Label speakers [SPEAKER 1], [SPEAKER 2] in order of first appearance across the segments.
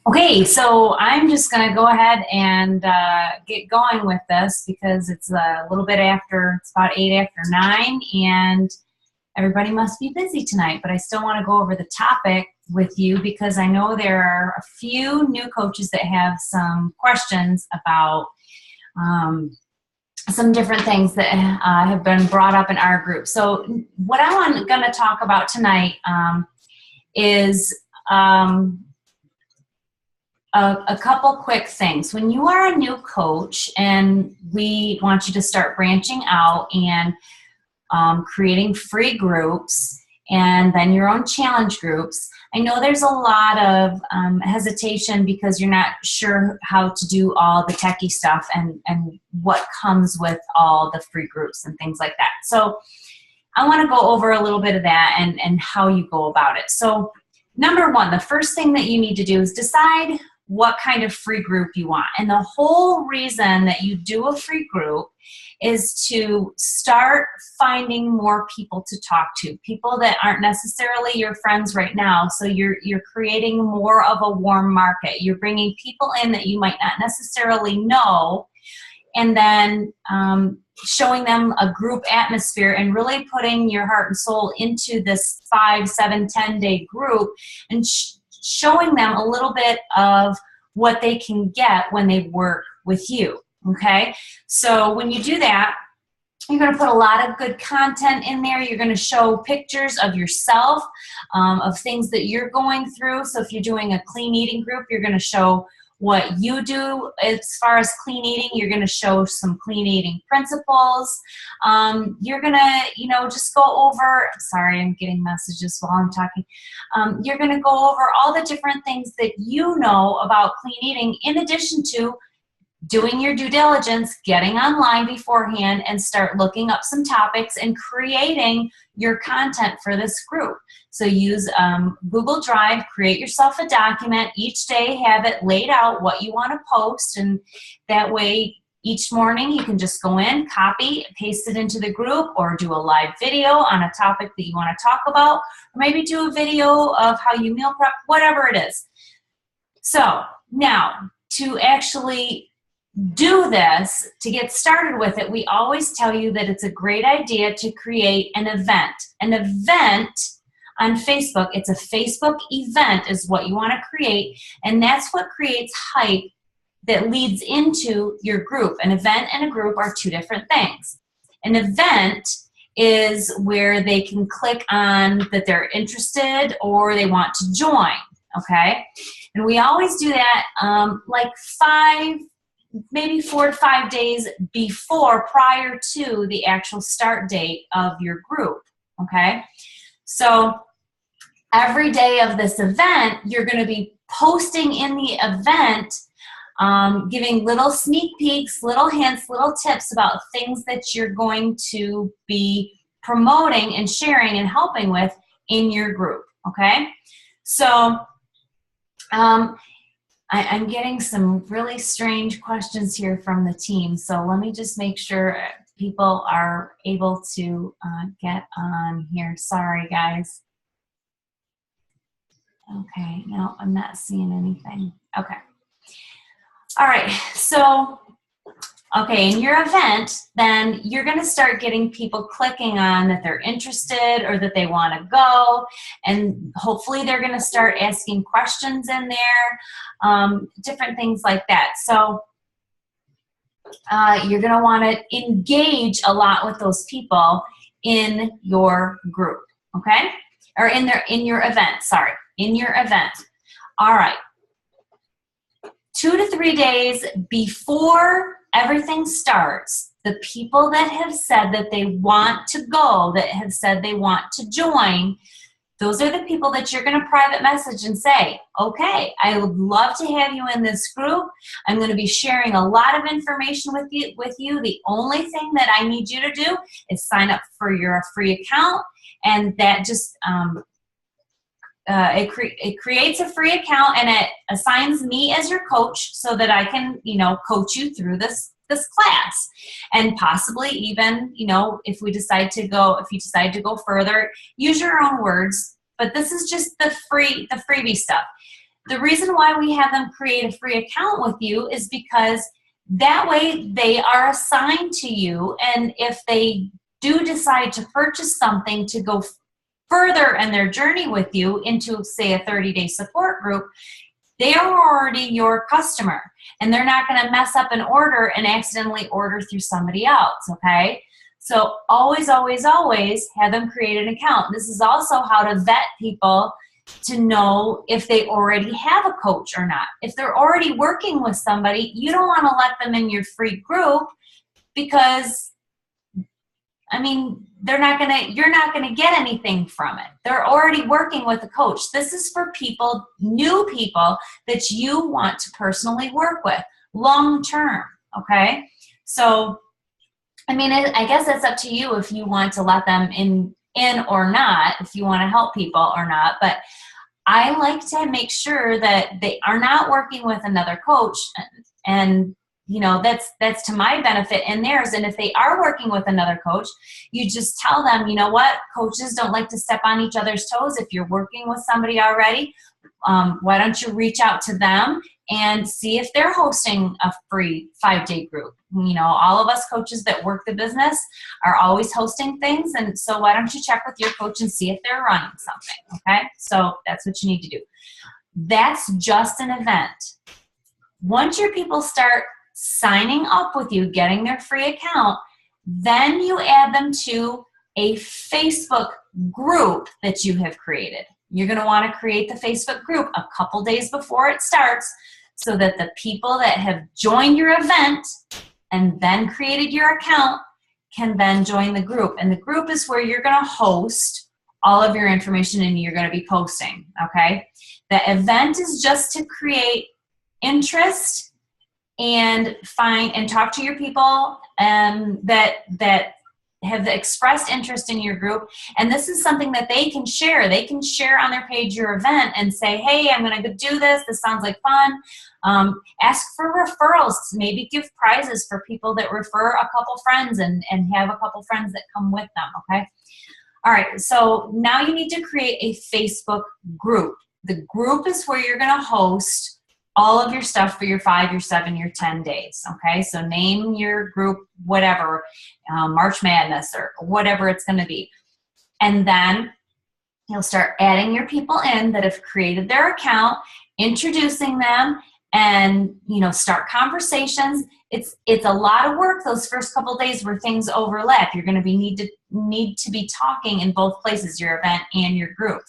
[SPEAKER 1] Okay, so I'm just going to go ahead and get going with this because it's a little bit after, it's about 8 after 9, and everybody must be busy tonight, but I still want to go over the topic with you because I know there are a few new coaches that have some questions about some different things that have been brought up in our group. So what I'm going to talk about tonight is a couple quick things. When you are a new coach and we want you to start branching out and creating free groups and then your own challenge groups, I know there's a lot of hesitation because you're not sure how to do all the techie stuff and what comes with all the free groups and things like that. So I want to go over a little bit of that and how you go about it. So number one, the first thing that you need to do is decide what kind of free group you want. And the whole reason that you do a free group is to start finding more people to talk to, people that aren't necessarily your friends right now. So you're creating more of a warm market. You're bringing people in that you might not necessarily know, and then showing them a group atmosphere and really putting your heart and soul into this 5, 7, 10-day group and showing them a little bit of what they can get when they work with you, okay? So when you do that, you're going to put a lot of good content in there. You're going to show pictures of yourself, of things that you're going through. So if you're doing a clean eating group, you're going to show what you do as far as clean eating. You're going to show some clean eating principles. You're going to, just go over, sorry, I'm getting messages while I'm talking. You're going to go over all the different things that you know about clean eating, in addition to doing your due diligence, getting online beforehand and start looking up some topics and creating your content for this group. So use Google Drive, create yourself a document, each day have it laid out what you want to post, and that way each morning you can just go in, copy, paste it into the group, or do a live video on a topic that you want to talk about, or maybe do a video of how you meal prep, whatever it is. So now, to actually do this, to get started with it, we always tell you that it's a great idea to create an event. An event on Facebook, it's a Facebook event is what you want to create, and that's what creates hype that leads into your group. An event and a group are two different things. An event is where they can click on that they're interested or they want to join, okay? And we always do that like maybe 4 to 5 days prior to the actual start date of your group, okay? So every day of this event, you're going to be posting in the event, giving little sneak peeks, little hints, little tips about things that you're going to be promoting and sharing and helping with in your group, okay? So I'm getting some really strange questions here from the team, so let me just make sure people are able to get on here. Sorry, guys. Okay, no, I'm not seeing anything. Okay. All right, so, okay, in your event, then you're going to start getting people clicking on that they're interested or that they want to go, and hopefully they're going to start asking questions in there, different things like that. So you're going to want to engage a lot with those people in your group, okay? Or in your event, sorry, in your event. All right. 2 to 3 days before everything starts, the people that have said that they want to go, that have said they want to join, those are the people that you're going to private message and say, okay, I would love to have you in this group. I'm going to be sharing a lot of information with you. The only thing that I need you to do is sign up for your free account, and that just it creates a free account, and it assigns me as your coach so that I can, coach you through this class, and possibly even, if you decide to go further, use your own words. But this is just the freebie stuff. The reason why we have them create a free account with you is because that way they are assigned to you, and if they do decide to purchase something to go further in their journey with you into, say, a 30-day support group, they are already your customer, and they're not going to mess up an order and accidentally order through somebody else, okay? So always, always, always have them create an account. This is also how to vet people to know if they already have a coach or not. If they're already working with somebody, you don't want to let them in your free group because, I mean, you're not gonna get anything from it. They're already working with a coach. This is for people, new people that you want to personally work with long term, okay? So, I mean, I guess it's up to you if you want to let them in or not, if you want to help people or not, but I like to make sure that they are not working with another coach, and you know, that's to my benefit and theirs. And if they are working with another coach, you just tell them, you know what, coaches don't like to step on each other's toes. If you're working with somebody already, why don't you reach out to them and see if they're hosting a free 5-day group. You know, all of us coaches that work the business are always hosting things, and so why don't you check with your coach and see if they're running something, okay? So that's what you need to do. That's just an event. Once your people start signing up with you, getting their free account, then you add them to a Facebook group that you have created. You're going to want to create the Facebook group a couple days before it starts so that the people that have joined your event and then created your account can then join the group. And the group is where you're going to host all of your information and you're going to be posting, okay? The event is just to create interest and find and talk to your people that have expressed interest in your group. And this is something that they can share. They can share on their page your event and say, hey, I'm going to do this. This sounds like fun. Ask for referrals. Maybe give prizes for people that refer a couple friends and have a couple friends that come with them, okay? All right, so now you need to create a Facebook group. The group is where you're going to host all of your stuff for your 5, your 7, your 10 days, okay? So name your group, whatever, March Madness or whatever it's going to be. And then you'll start adding your people in that have created their account, introducing them, and, you know, start conversations. It's a lot of work those first couple days where things overlap. You're going to need to be talking in both places, your event and your group.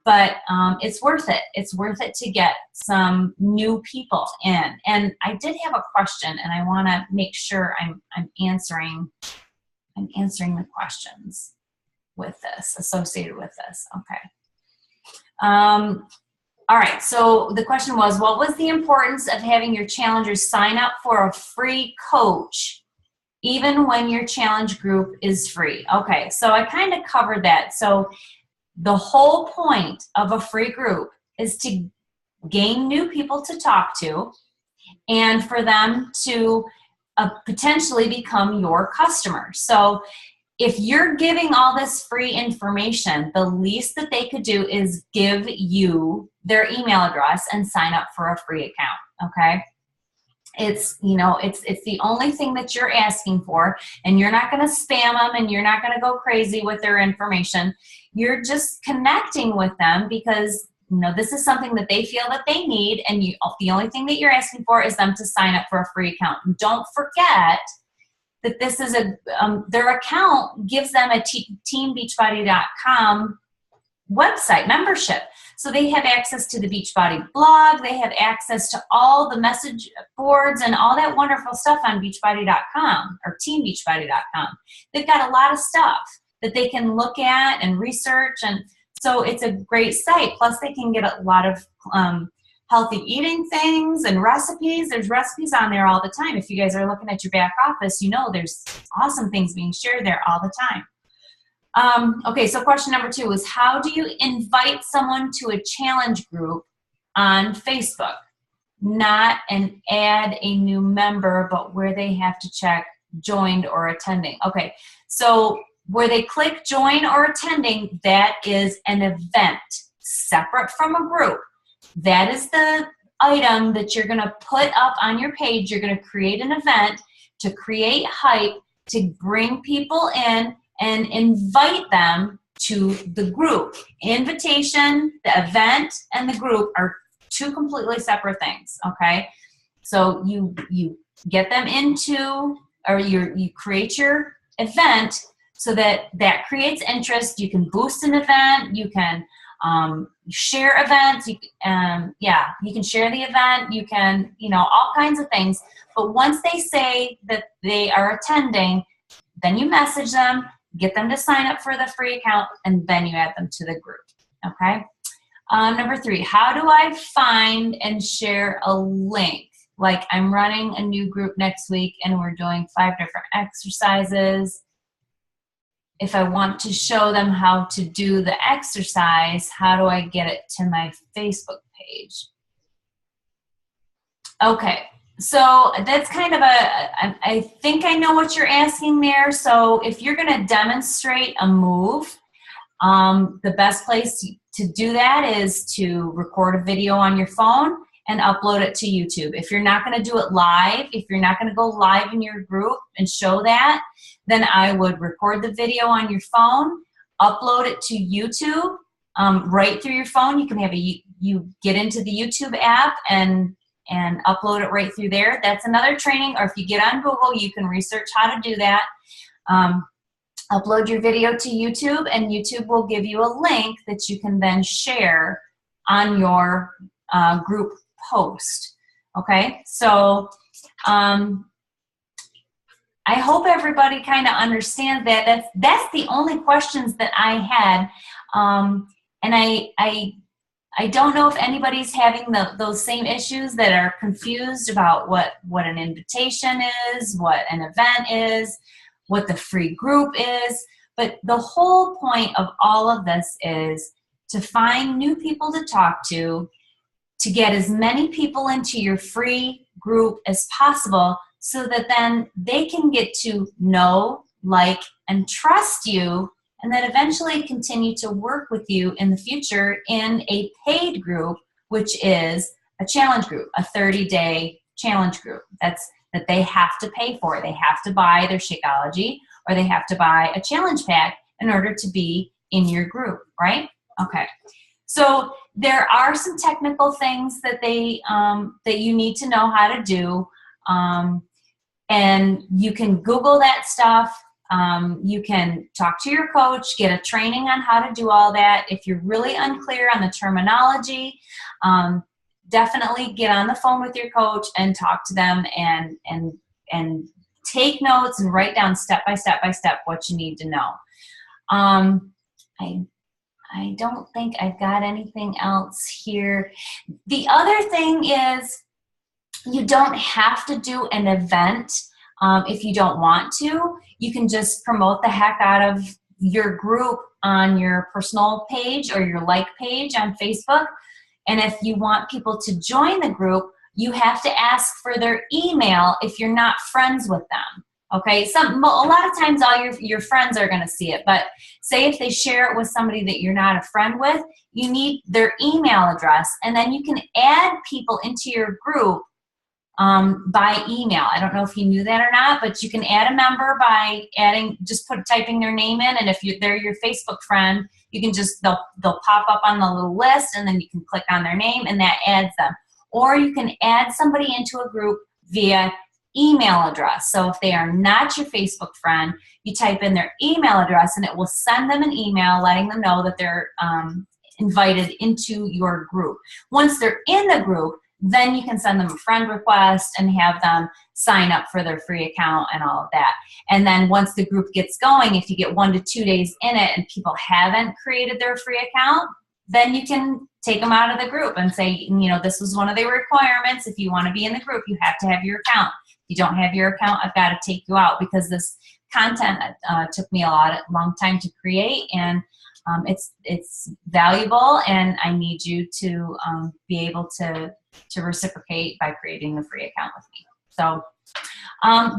[SPEAKER 1] But it's worth it. It's worth it to get some new people in. And I did have a question, and I want to make sure I'm answering the questions with this, associated with this. Okay. All right. So the question was, what was the importance of having your challengers sign up for a free coach, even when your challenge group is free? Okay. So I kind of covered that. So the whole point of a free group is to gain new people to talk to and for them to potentially become your customers. So if you're giving all this free information, the least that they could do is give you their email address and sign up for a free account, okay? It's, you know, it's the only thing that you're asking for, and you're not going to spam them and you're not going to go crazy with their information. You're just connecting with them because, you know, this is something that they feel that they need, and the only thing that you're asking for is them to sign up for a free account. And don't forget that this is their account gives them a teambeachbody.com website membership. So they have access to the Beachbody blog. They have access to all the message boards and all that wonderful stuff on beachbody.com or teambeachbody.com. They've got a lot of stuff that they can look at and research. And so it's a great site. Plus they can get a lot of healthy eating things and recipes. There's recipes on there all the time. If you guys are looking at your back office, you know there's awesome things being shared there all the time. Okay, so question number 2 is, how do you invite someone to a challenge group on Facebook? Not an add a new member, but where they have to check joined or attending. Okay, so where they click join or attending, that is an event separate from a group. that is the item that you're going to put up on your page. You're going to create an event to create hype, to bring people in and invite them to the group. Invitation, the event, and the group are two completely separate things, okay? So you get them into, or you create your event so that creates interest. You can boost an event, you can share events, you can share the event, you can, all kinds of things. But once they say that they are attending, then you message them, get them to sign up for the free account, and then you add them to the group, okay? Number 3, how do I find and share a link? Like, I'm running a new group next week and we're doing 5 different exercises. If I want to show them how to do the exercise, how do I get it to my Facebook page? Okay, so that's kind of I think I know what you're asking there. So if you're going to demonstrate a move, the best place to do that is to record a video on your phone and upload it to YouTube. If you're not going to do it live, if you're not going to go live in your group and show that, then I would record the video on your phone, upload it to YouTube right through your phone. You can have you get into the YouTube app and upload it right through there. That's another training. Or if you get on Google, you can research how to do that. Upload your video to YouTube, and YouTube will give you a link that you can then share on your group post. Okay, so I hope everybody kind of understands that. That's the only questions that I had, and I don't know if anybody's having those same issues, that are confused about what an invitation is, what an event is, what the free group is. But the whole point of all of this is to find new people to talk to get as many people into your free group as possible, so that then they can get to know, like, and trust you, and then eventually continue to work with you in the future in a paid group, which is a challenge group, a 30-day challenge group. That they have to pay for. They have to buy their Shakeology, or they have to buy a challenge pack in order to be in your group, right? Okay. So there are some technical things that that you need to know how to do, and you can Google that stuff. You can talk to your coach, get a training on how to do all that. If you're really unclear on the terminology, definitely get on the phone with your coach and talk to them, and take notes and write down step by step what you need to know. I don't think I've got anything else here. The other thing is, you don't have to do an event if you don't want to. You can just promote the heck out of your group on your personal page or your like page on Facebook. And if you want people to join the group, you have to ask for their email if you're not friends with them. Okay, a lot of times all your friends are going to see it, but say if they share it with somebody that you're not a friend with, you need their email address, and then you can add people into your group by email. I don't know if you knew that or not, but you can add a member by typing their name in, and if they're your Facebook friend, you can they'll pop up on the little list, and then you can click on their name, and that adds them. Or you can add somebody into a group via email address. So if they are not your Facebook friend, you type in their email address, and it will send them an email letting them know that they're invited into your group. Once they're in the group, then you can send them a friend request and have them sign up for their free account and all of that. And then once the group gets going, if you get 1 to 2 days in it and people haven't created their free account, then you can take them out of the group and say, this was one of the requirements. If you want to be in the group, you have to have your account. If you don't have your account, I've got to take you out, because this content took me a long time to create, and it's valuable, and I need you to be able to reciprocate by creating the free account with me. So,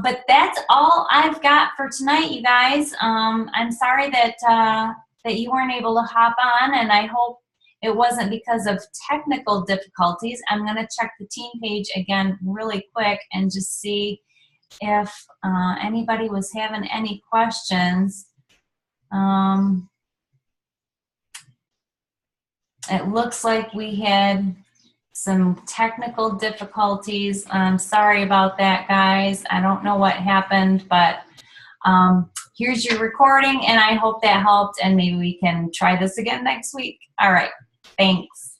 [SPEAKER 1] but that's all I've got for tonight, you guys. I'm sorry that you weren't able to hop on, and I hope it wasn't because of technical difficulties. I'm going to check the team page again really quick and just see if anybody was having any questions. It looks like we had some technical difficulties. I'm sorry about that, guys. I don't know what happened, but here's your recording, and I hope that helped, and maybe we can try this again next week. All right. Thanks.